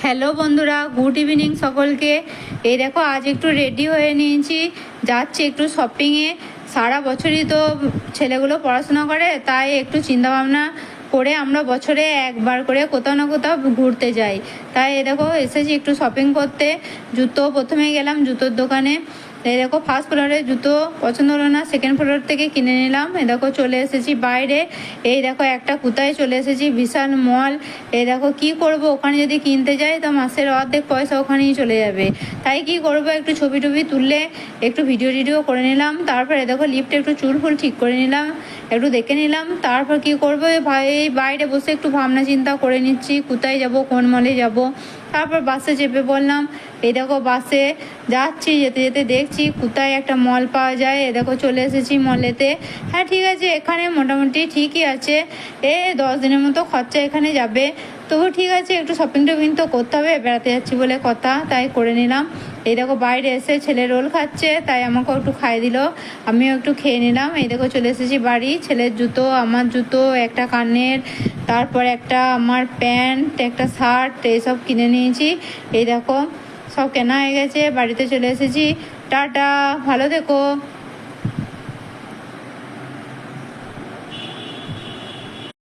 Hello বন্ধুরা, good evening সকলকে। এই দেখো আজ একটু রেডি হয়ে নিয়েছি, যাচ্ছি একটু শপিংয়ে। সারা বছরই তো ছেলেগুলো পড়াশোনা করে, তাই একটু চিন্তাভাবনা করে আমরা বছরে একবার করে কোথাও না কোথাও ঘুরতে যাই। তাই এ দেখো এসেছি একটু শপিং করতে। জুতো প্রথমে গেলাম জুতোর দোকানে। এই দেখো ফার্স্ট ফ্লোরে জুতো পছন্দ হলো না, সেকেন্ড ফ্লোর থেকে কিনে নিলাম। এই দেখো চলে এসেছি বাইরে। এই দেখো একটা কোথায় চলে এসেছি, বিশাল মল। এই দেখো কি করব, ওখানে যদি কিনতে যাই তো মাসের অর্ধেক পয়সা ওখানেই চলে যাবে। তাই কি করব, একটু ছবি টবি তুললে একটু ভিডিও করে নিলাম। তারপরে দেখো লিফটে একটু চুল ফুল ঠিক করে নিলাম, একটু দেখে নিলাম। তারপর কি করবো, ভাই বাইরে বসে একটু ভাবনা চিন্তা করে নিচ্ছি কোথায় যাব, কোন মলে যাব। তারপর বাসে চেপে বললাম। এই দেখো বাসে যাচ্ছি, যেতে যেতে দেখছি কোথায় একটা মল পাওয়া যায়। এ দেখো চলে এসেছি মলেতে। হ্যাঁ ঠিক আছে, এখানে মোটামুটি ঠিকই আছে। 10 দিনের মতো খরচা এখানে যাবে। তবু ঠিক আছে, একটু শপিং টপিং তো করতে হবে, বেড়াতে যাচ্ছি বলে কথা, তাই করে নিলাম। এই দেখো বাইরে এসে ছেলে রোল খাচ্ছে, তাই আমাকেও একটু খাইয়ে দিল, আমিও একটু খেয়ে নিলাম। এই দেখো চলে এসেছি বাড়ি। ছেলের জুতো, আমার জুতো, একটা কানের, তারপর একটা আমার প্যান্ট, একটা শার্ট, এইসব কিনে নিয়েছি। এই দেখো সব কেনা হয়ে গেছে, বাড়িতে চলে এসেছি। টাটা, ভালো থেকো।